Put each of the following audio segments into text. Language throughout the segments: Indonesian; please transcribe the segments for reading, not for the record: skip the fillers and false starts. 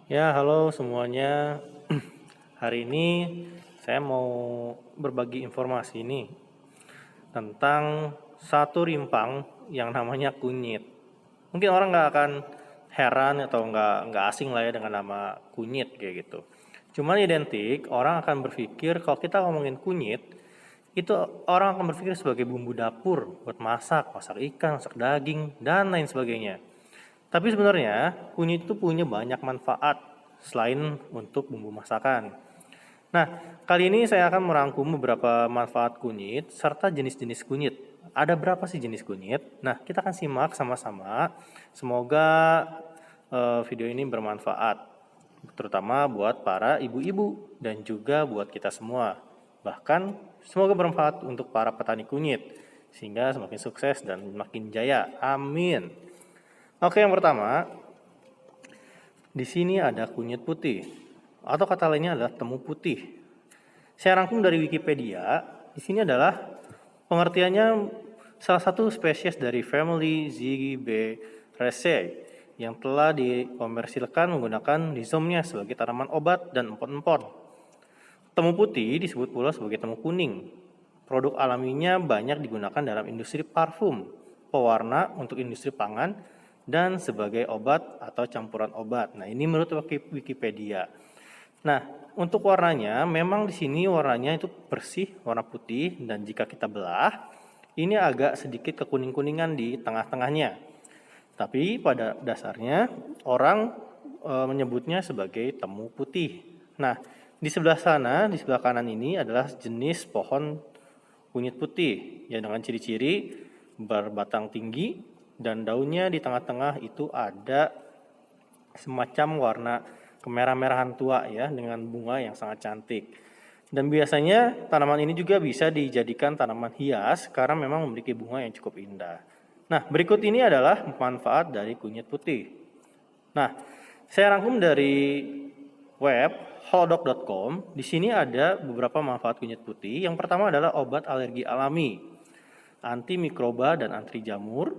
Ya, halo semuanya. Hari ini saya mau berbagi informasi nih tentang satu rimpang yang namanya kunyit. Mungkin orang nggak akan heran atau nggak asing lah ya dengan nama kunyit kayak gitu. Cuman identik, orang akan berpikir kalau kita ngomongin kunyit, itu orang akan berpikir sebagai bumbu dapur buat masak, masak ikan, masak daging, dan lain sebagainya. Tapi sebenarnya kunyit itu punya banyak manfaat selain untuk bumbu masakan. Nah, kali ini saya akan merangkum beberapa manfaat kunyit serta jenis-jenis kunyit. Ada berapa sih jenis kunyit? Nah, kita akan simak sama-sama. Semoga video ini bermanfaat, terutama buat para ibu-ibu dan juga buat kita semua. Bahkan semoga bermanfaat untuk para petani kunyit sehingga semakin sukses dan makin jaya. Amin. Oke, yang pertama, di sini ada kunyit putih, atau kata lainnya adalah temu putih. Saya rangkum dari Wikipedia. Di sini adalah pengertiannya salah satu spesies dari family Zygiberaceae yang telah dikomersilkan menggunakan rhizomnya sebagai tanaman obat dan empon-empon. Temu putih disebut pula sebagai temu kuning. Produk alaminya banyak digunakan dalam industri parfum, pewarna untuk industri pangan, dan sebagai obat atau campuran obat. Nah, ini menurut Wikipedia. Nah, untuk warnanya, memang di sini warnanya itu bersih, warna putih, dan jika kita belah, ini agak sedikit kekuning-kuningan di tengah-tengahnya. Tapi pada dasarnya orang menyebutnya sebagai temu putih. Nah, di sebelah sana, di sebelah kanan ini adalah jenis pohon kunyit putih yang dengan ciri-ciri berbatang tinggi dan daunnya di tengah-tengah itu ada semacam warna kemerah-merahan tua ya dengan bunga yang sangat cantik. Dan biasanya tanaman ini juga bisa dijadikan tanaman hias karena memang memiliki bunga yang cukup indah. Nah, berikut ini adalah manfaat dari kunyit putih. Nah, saya rangkum dari web halodoc.com. Di sini ada beberapa manfaat kunyit putih. Yang pertama adalah obat alergi alami, anti mikroba dan anti jamur,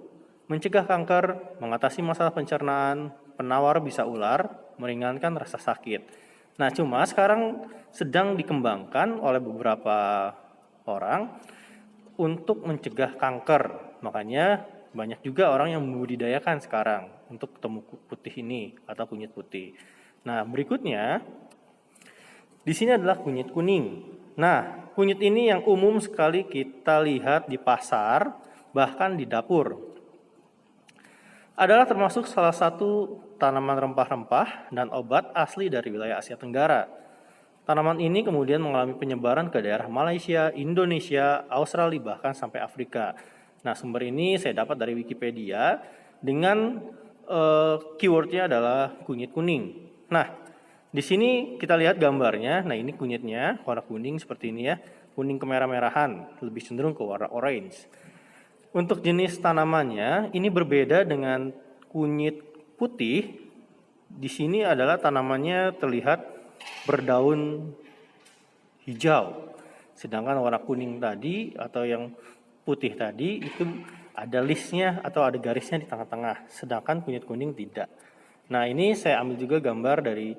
mencegah kanker, mengatasi masalah pencernaan, penawar bisa ular, meringankan rasa sakit. Nah, cuma sekarang sedang dikembangkan oleh beberapa orang untuk mencegah kanker. Makanya banyak juga orang yang membudidayakan sekarang untuk temu putih ini atau kunyit putih. Nah, berikutnya di sini adalah kunyit kuning. Nah, kunyit ini yang umum sekali kita lihat di pasar, bahkan di dapur. Adalah termasuk salah satu tanaman rempah-rempah dan obat asli dari wilayah Asia Tenggara. Tanaman ini kemudian mengalami penyebaran ke daerah Malaysia, Indonesia, Australia, bahkan sampai Afrika. Nah, sumber ini saya dapat dari Wikipedia dengan keywordnya adalah kunyit kuning. Nah, di sini kita lihat gambarnya. Nah, ini kunyitnya warna kuning seperti ini ya, kuning kemerah-merahan, lebih cenderung ke warna orange. Untuk jenis tanamannya ini berbeda dengan kunyit putih. Di sini adalah tanamannya terlihat berdaun hijau. Sedangkan warna kuning tadi atau yang putih tadi itu ada listnya atau ada garisnya di tengah-tengah. Sedangkan kunyit kuning tidak. Nah, ini saya ambil juga gambar dari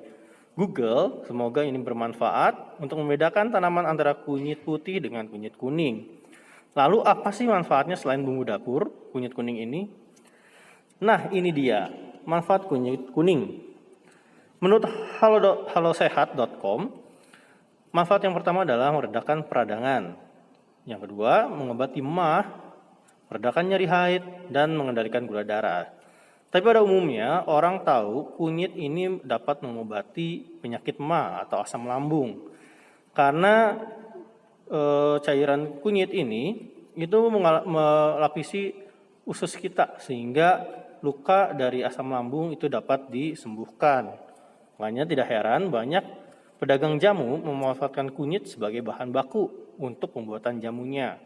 Google. Semoga ini bermanfaat untuk membedakan tanaman antara kunyit putih dengan kunyit kuning. Lalu apa sih manfaatnya selain bumbu dapur kunyit kuning ini? Nah, ini dia manfaat kunyit kuning. Menurut halosehat.com, manfaat yang pertama adalah meredakan peradangan. Yang kedua, mengobati emah, meredakan nyeri haid, dan mengendalikan gula darah. Tapi pada umumnya, orang tahu kunyit ini dapat mengobati penyakit emah atau asam lambung. Karena cairan kunyit ini itu melapisi usus kita sehingga luka dari asam lambung itu dapat disembuhkan. Makanya tidak heran banyak pedagang jamu memanfaatkan kunyit sebagai bahan baku untuk pembuatan jamunya.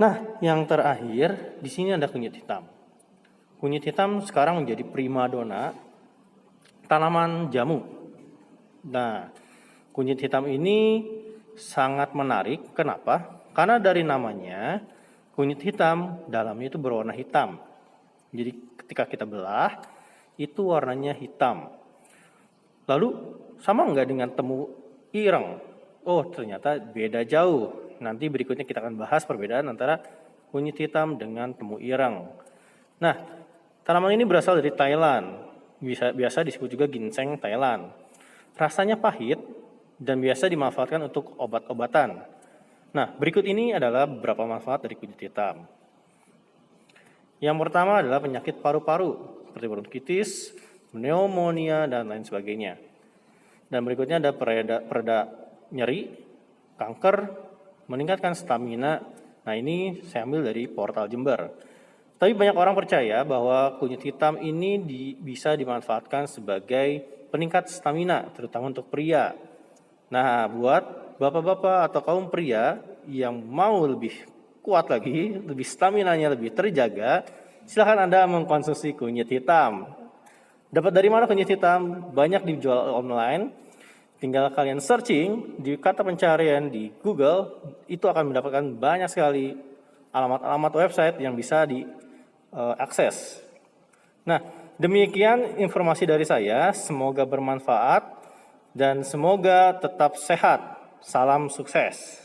Nah, yang terakhir di sini ada kunyit hitam. Kunyit hitam sekarang menjadi primadona tanaman jamu. Nah, kunyit hitam ini sangat menarik. Kenapa? Karena dari namanya, kunyit hitam dalamnya itu berwarna hitam. Jadi ketika kita belah, itu warnanya hitam. Lalu sama nggak dengan temu ireng? Oh, ternyata beda jauh. Nanti berikutnya kita akan bahas perbedaan antara kunyit hitam dengan temu ireng. Nah, tanaman ini berasal dari Thailand. Biasa disebut juga ginseng Thailand. Rasanya pahit dan biasa dimanfaatkan untuk obat-obatan. Nah, berikut ini adalah beberapa manfaat dari kunyit hitam. Yang pertama adalah penyakit paru-paru, seperti bronkitis, pneumonia, dan lain sebagainya. Dan berikutnya ada pereda nyeri, kanker, meningkatkan stamina. Nah, ini saya ambil dari portal Jember. Tapi banyak orang percaya bahwa kunyit hitam ini bisa dimanfaatkan sebagai peningkat stamina, terutama untuk pria. Nah, buat bapak-bapak atau kaum pria yang mau lebih kuat lagi, lebih staminanya lebih terjaga, silakan Anda mengkonsumsi kunyit hitam. Dapat dari mana kunyit hitam? Banyak dijual online. Tinggal kalian searching di kata pencarian di Google, itu akan mendapatkan banyak sekali alamat-alamat website yang bisa diakses. Nah, demikian informasi dari saya. Semoga bermanfaat dan semoga tetap sehat. Salam sukses.